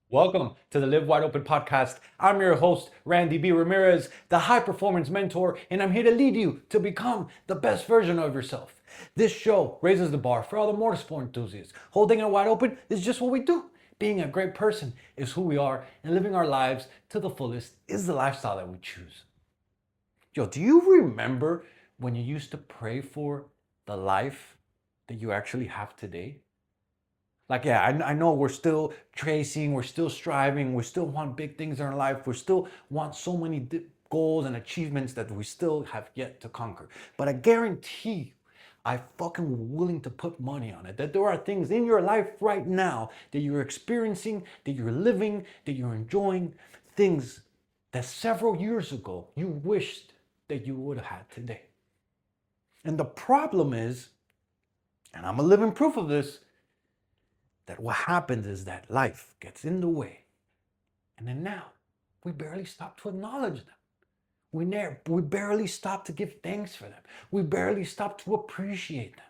Welcome to the Live Wide Open podcast. I'm your host, Randy B. Ramirez, the high performance mentor, and I'm here to lead you to become the best version of yourself. This show raises the bar for all the motorsport enthusiasts. Holding it wide open is just what we do. Being a great person is who we are, and living our lives to the fullest is the lifestyle that we choose. Yo, do you remember when you used to pray for the life that you actually have today? Like, yeah, I know we're still tracing, we're still striving, we still want big things in our life, we still want so many goals and achievements that we still have yet to conquer. But I guarantee you, I fucking willing to put money on it that there are things in your life right now that you're experiencing, that you're living, that you're enjoying, things that several years ago you wished that you would have had today. And the problem is, and I'm a living proof of this, that what happens is that life gets in the way. And then now, we barely stop to acknowledge them. We barely stop to give thanks for them. We barely stop to appreciate them.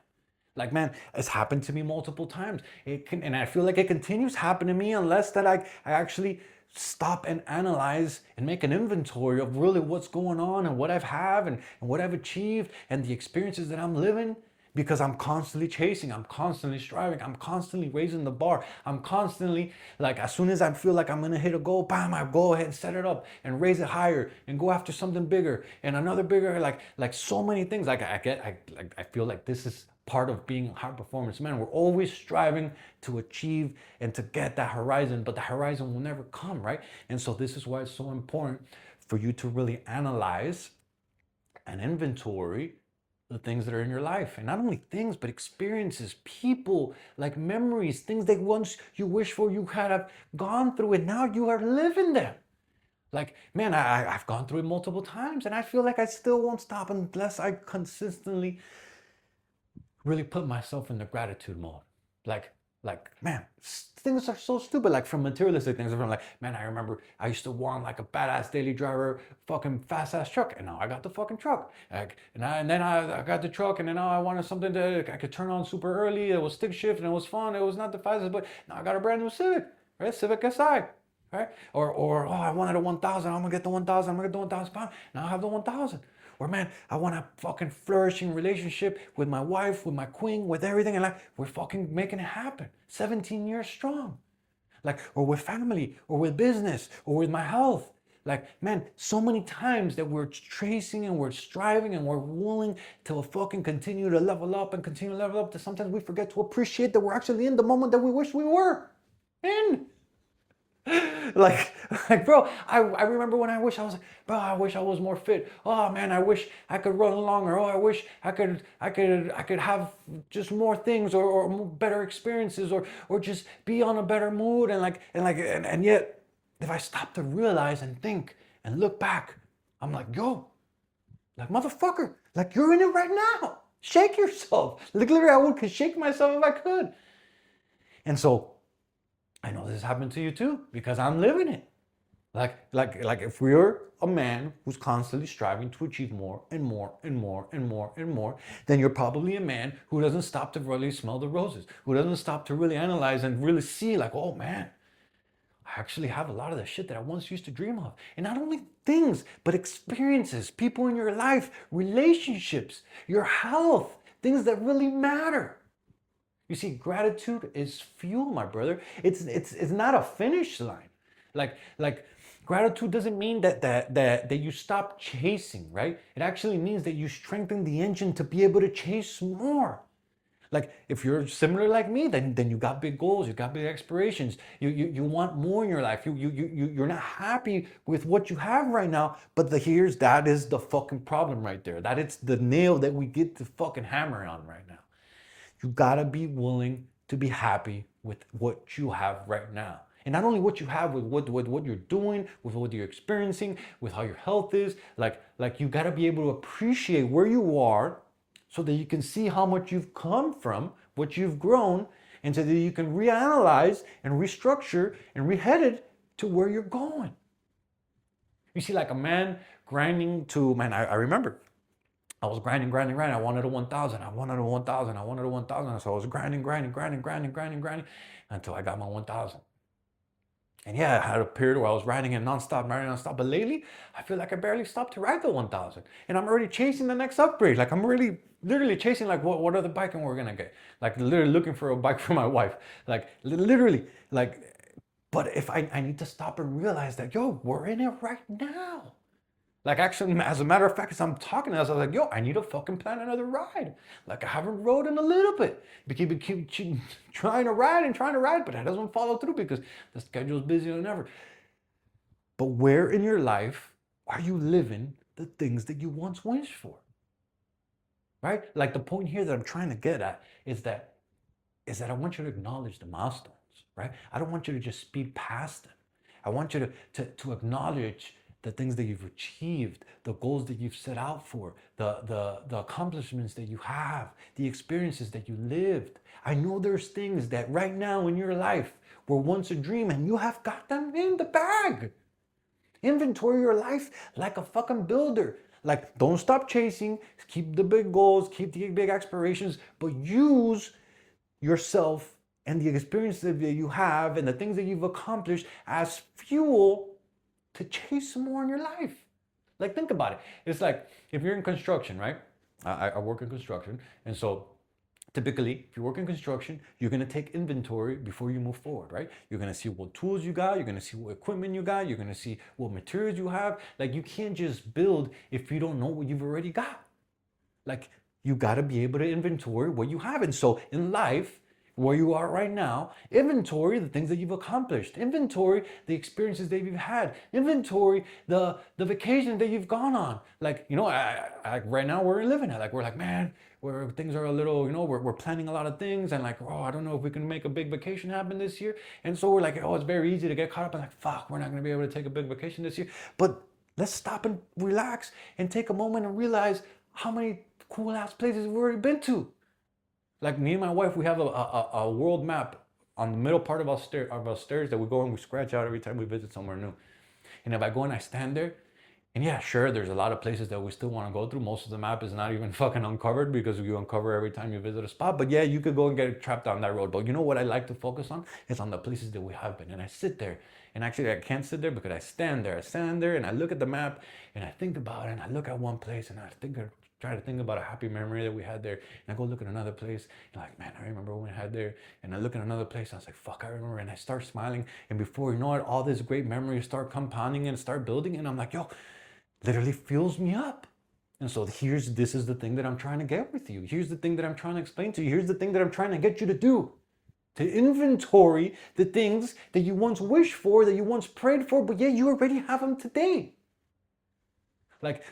Like, man, it's happened to me multiple times. And I feel like it continues happening to me unless that I actually stop and analyze and make an inventory of really what's going on and what I've have and what I've achieved and the experiences that I'm living, because I'm constantly chasing, I'm constantly striving, I'm constantly raising the bar. I'm constantly, like, as soon as I feel like I'm gonna hit a goal, bam, I go ahead and set it up and raise it higher and go after something bigger and another bigger, like so many things. I feel like this is part of being a high performance man. We're always striving to achieve and to get that horizon, but the horizon will never come, right? And so this is why it's so important for you to really analyze and inventory the things that are in your life. And not only things, but experiences, people, like memories, things that once you wish for you had have gone through and now you are living them. Like, man, I've gone through it multiple times and I feel like I still won't stop unless I consistently really put myself in the gratitude mode. Like, man, things are so stupid. Like, from materialistic things, from like, man, I remember I used to want like a badass daily driver, fucking fast ass truck, and now I got the fucking truck. And then I got the truck, and then now I wanted something that I could turn on super early. It was stick shift, and it was fun. It was not the fastest, but now I got a brand new Civic, right? Civic Si. Right? Or oh, I wanted a 1000. I'm gonna get the 1000. I'm gonna get the 1000 pound. Now I have the 1000. Or, man, I want a fucking flourishing relationship with my wife, with my queen, with everything. And like, we're fucking making it happen. 17 years strong. Like, or with family, or with business, or with my health. Like, man, so many times that we're tracing and we're striving and we're willing to fucking continue to level up and continue to level up, that sometimes we forget to appreciate that we're actually in the moment that we wish we were in. like bro, I remember when I wish I was more fit. Oh man, I wish I could run longer. Oh, I wish I could have just more things, or better experiences, or just be on a better mood. And yet, if I stop to realize and think and look back, I'm like, yo, like, motherfucker, like, you're in it right now. Shake yourself. Like, literally, could shake myself if I could. And so I know this happened to you too, because I'm living it. Like if we're a man who's constantly striving to achieve more and more and more and more and more, then you're probably a man who doesn't stop to really smell the roses, who doesn't stop to really analyze and really see, like, oh man, I actually have a lot of the shit that I once used to dream of. And not only things, but experiences, people in your life, relationships, your health, things that really matter. You see, gratitude is fuel, my brother. It's not a finish line. Like gratitude doesn't mean that you stop chasing, right? It actually means that you strengthen the engine to be able to chase more. Like, if you're similar like me, then you got big goals, you got big aspirations. You want more in your life. You're not happy with what you have right now. But that is the fucking problem right there. That it's the nail that we get to fucking hammer on right now. You gotta be willing to be happy with what you have right now. And not only what you have, with what you're doing, with what you're experiencing, with how your health is. Like you gotta be able to appreciate where you are, so that you can see how much you've come from, what you've grown, and so that you can reanalyze and restructure and rehead it to where you're going. You see, like a man grinding to, man, I remember I was grinding. I wanted a 1000. I wanted a 1000. I wanted a 1000. So I was grinding until I got my 1000. And yeah, I had a period where I was riding it nonstop, riding nonstop. But lately, I feel like I barely stopped to ride the 1000. And I'm already chasing the next upgrade. Like I'm really literally chasing like what other bike we're gonna get. Like literally looking for a bike for my wife. Like literally, like, but if I need to stop and realize that, yo, we're in it right now. Like actually, as a matter of fact, as I'm talking to us, I was like, yo, I need to fucking plan another ride. Like I haven't rode in a little bit. Keep trying to ride, but that doesn't follow through because the schedule's busier than ever. But where in your life are you living the things that you once wished for? Right? Like the point here that I'm trying to get at is that I want you to acknowledge the milestones, right? I don't want you to just speed past them. I want you to acknowledge the things that you've achieved, the goals that you've set out for, the accomplishments that you have, the experiences that you lived. I know there's things that right now in your life were once a dream and you have got them in the bag. Inventory your life like a fucking builder. Like, don't stop chasing, keep the big goals, keep the big aspirations, but use yourself and the experiences that you have and the things that you've accomplished as fuel to chase some more in your life. Like, think about it. It's like if you're in construction, right? I work in construction, and so typically, if you work in construction, you're gonna take inventory before you move forward, right? You're gonna see what tools you got, you're gonna see what equipment you got, you're gonna see what materials you have. Like, you can't just build if you don't know what you've already got. Like, you gotta be able to inventory what you have. And so in life, where you are right now, inventory the things that you've accomplished, inventory the experiences that you've had, inventory the vacations that you've gone on. Like, you know, I right now we're living it. Like, we're like, man, where things are a little, you know, we're planning a lot of things, and like, oh, I don't know if we can make a big vacation happen this year. And so we're like, oh, it's very easy to get caught up in like, fuck, we're not gonna be able to take a big vacation this year. But let's stop and relax and take a moment and realize how many cool ass places we've already been to. Like me and my wife, we have a world map on the middle part of our stairs that we go and we scratch out every time we visit somewhere new. And if I go and I stand there, and yeah, sure, there's a lot of places that we still want to go through. Most of the map is not even fucking uncovered because you uncover every time you visit a spot. But yeah, you could go and get trapped on that road. But you know what I like to focus on? It's on the places that we have been. And I sit there. And actually, I can't sit there because I stand there. I stand there and I look at the map and I think about it. And I look at one place and I try to think about a happy memory that we had there. And I go look at another place and like, man, I remember when we had there. And I look at another place and I was like, fuck, I remember. And I start smiling. And before you know it, all these great memories start compounding and start building. And I'm like, yo, literally fills me up. And so this is the thing that I'm trying to get with you. Here's the thing that I'm trying to explain to you. Here's the thing that I'm trying to get you to do. To inventory the things that you once wished for, that you once prayed for, but yet you already have them today. Like,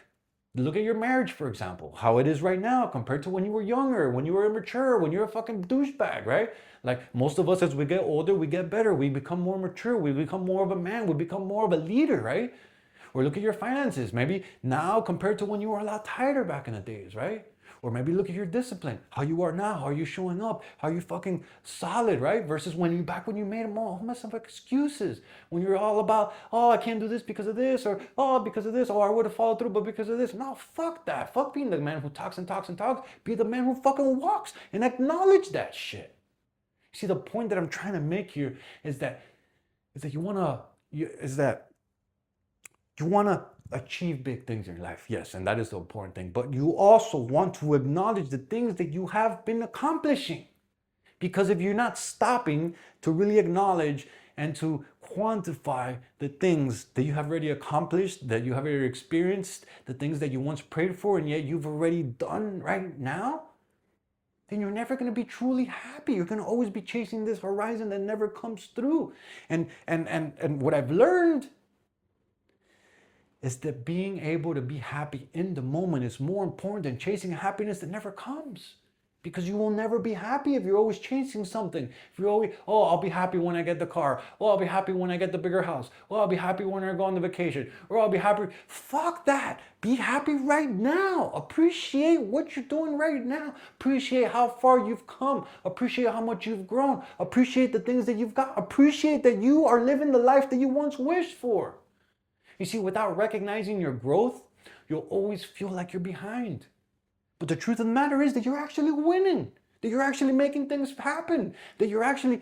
look at your marriage, for example, how it is right now compared to when you were younger, when you were immature, when you're a fucking douchebag, right? Like most of us, as we get older, we get better. We become more mature. We become more of a man. We become more of a leader, right? Or look at your finances. Maybe now compared to when you were a lot tighter back in the days, right? Or maybe look at your discipline, how you are now, how are you showing up, how are you fucking solid, right? Versus back when you made them all mess of excuses. When you're all about, oh, I can't do this because of this, or oh, because of this, oh, I would have followed through, but because of this. No, fuck that. Fuck being the man who talks and talks and talks. Be the man who fucking walks and acknowledge that shit. See, the point that I'm trying to make here is that you wanna achieve big things in your life, yes, and that is the important thing. But you also want to acknowledge the things that you have been accomplishing. Because if you're not stopping to really acknowledge and to quantify the things that you have already accomplished, that you have already experienced, the things that you once prayed for and yet you've already done right now, then you're never going to be truly happy. You're going to always be chasing this horizon that never comes through. And what I've learned is that being able to be happy in the moment is more important than chasing a happiness that never comes. Because you will never be happy if you're always chasing something. If you're always, oh, I'll be happy when I get the car. Oh, I'll be happy when I get the bigger house. Oh, I'll be happy when I go on the vacation. Or I'll be happy. Fuck that. Be happy right now. Appreciate what you're doing right now. Appreciate how far you've come. Appreciate how much you've grown. Appreciate the things that you've got. Appreciate that you are living the life that you once wished for. You see, without recognizing your growth, you'll always feel like you're behind. But the truth of the matter is that you're actually winning. that you're actually making things happen, that you're actually,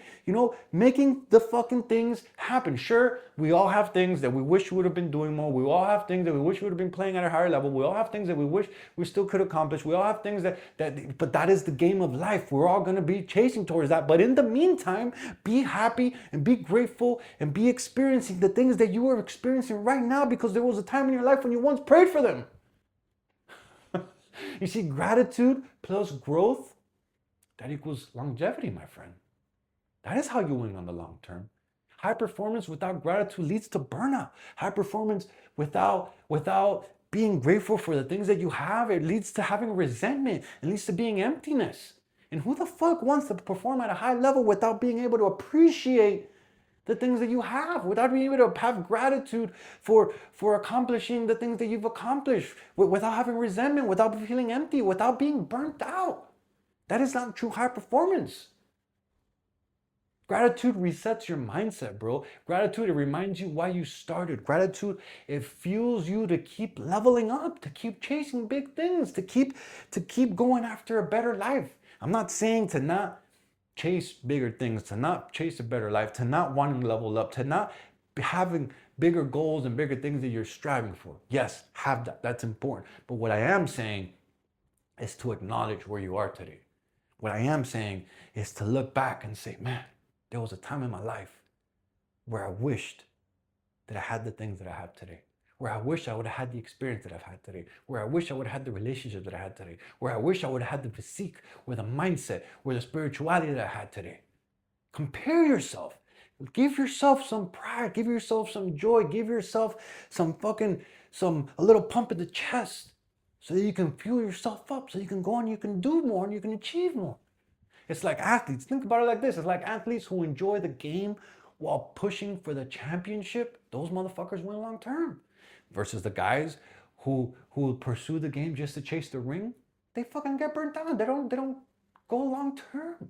making the fucking things happen. Sure, we all have things that we wish we would have been doing more. We all have things that we wish we would have been playing at a higher level. We all have things that we wish we still could accomplish. We all have things but that is the game of life. We're all going to be chasing towards that. But in the meantime, be happy and be grateful and be experiencing the things that you are experiencing right now, because there was a time in your life when you once prayed for them. You see, gratitude plus growth, that equals longevity, my friend. That is how you win on the long term. High performance without gratitude leads to burnout. High performance without being grateful for the things that you have, it leads to having resentment. It leads to being emptiness. And who the fuck wants to perform at a high level without being able to appreciate the things that you have, without being able to have gratitude for accomplishing the things that you've accomplished, without having resentment, without feeling empty, without being burnt out? That is not true high performance. Gratitude resets your mindset, bro. Gratitude, it reminds you why you started. Gratitude, it fuels you to keep leveling up, to keep chasing big things, to keep going after a better life. I'm not saying to not chase bigger things, to not chase a better life, to not wanting to level up, to not having bigger goals and bigger things that you're striving for. Yes, have that. That's important. But what I am saying is to acknowledge where you are today. What I am saying is to look back and say, man, there was a time in my life where I wished that I had the things that I have today, where I wish I would have had the experience that I've had today, where I wish I would have had the relationship that I had today, where I wish I would have had the physique, or the mindset, or the spirituality that I had today. Compare yourself. Give yourself some pride. Give yourself some joy. Give yourself a little pump in the chest, so that you can fuel yourself up, so you can go and you can do more and you can achieve more. It's like athletes. Think about it like this. It's like athletes who enjoy the game while pushing for the championship. Those motherfuckers win long term. Versus the guys who pursue the game just to chase the ring. They fucking get burnt out. They don't go long term.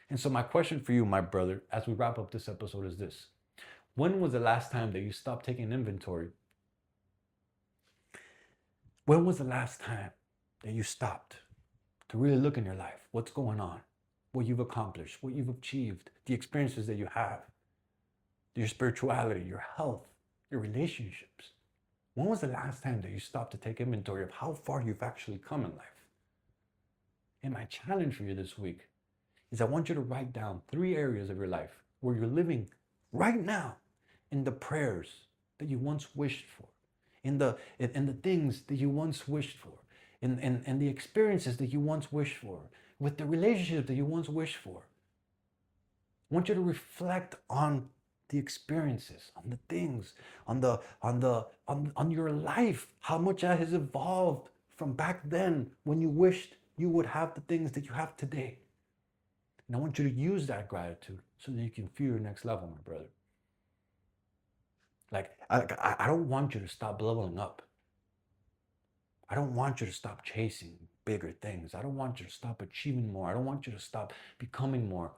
And so my question for you, my brother, as we wrap up this episode is this. When was the last time that you stopped taking inventory? When was the last time that you stopped to really look in your life? What's going on? What you've accomplished, what you've achieved, the experiences that you have, your spirituality, your health, your relationships. When was the last time that you stopped to take inventory of how far you've actually come in life? And my challenge for you this week is I want you to write down 3 areas of your life where you're living right now in the prayers that you once wished for, in the things that you once wished for, and the experiences that you once wished for, with the relationships that you once wished for. I want you to reflect on the experiences, on the things, on your life, how much that has evolved from back then when you wished you would have the things that you have today. And I want you to use that gratitude so that you can feel your next level, my brother. Like, I don't want you to stop leveling up. I don't want you to stop chasing bigger things. I don't want you to stop achieving more. I don't want you to stop becoming more.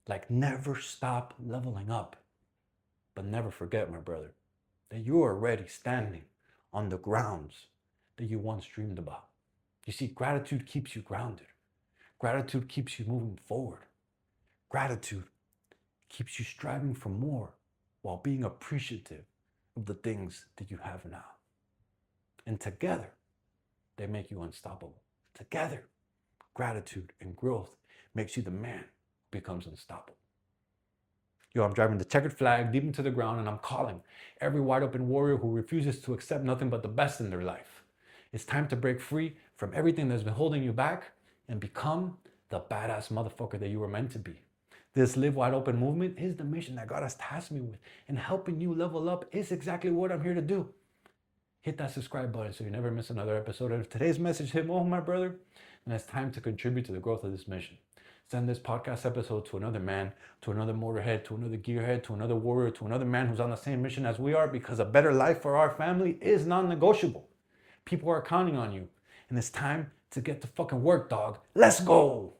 Like, never stop leveling up. But never forget, my brother, that you are already standing on the grounds that you once dreamed about. You see, gratitude keeps you grounded. Gratitude keeps you moving forward. Gratitude keeps you striving for more while being appreciative of the things that you have now. And together, they make you unstoppable. Together, gratitude and growth makes you the man who becomes unstoppable. Yo, I'm driving the checkered flag deep into the ground, and I'm calling every wide open warrior who refuses to accept nothing but the best in their life. It's time to break free from everything that's been holding you back and become the badass motherfucker that you were meant to be. This Live Wide Open movement is the mission that God has tasked me with, and helping you level up is exactly what I'm here to do. Hit that subscribe button so you never miss another episode. And if today's message hit home, my brother, then it's time to contribute to the growth of this mission. Send this podcast episode to another man, to another motorhead, to another gearhead, to another warrior, to another man who's on the same mission as we are, because a better life for our family is non-negotiable. People are counting on you, and it's time to get to fucking work, dog. Let's go!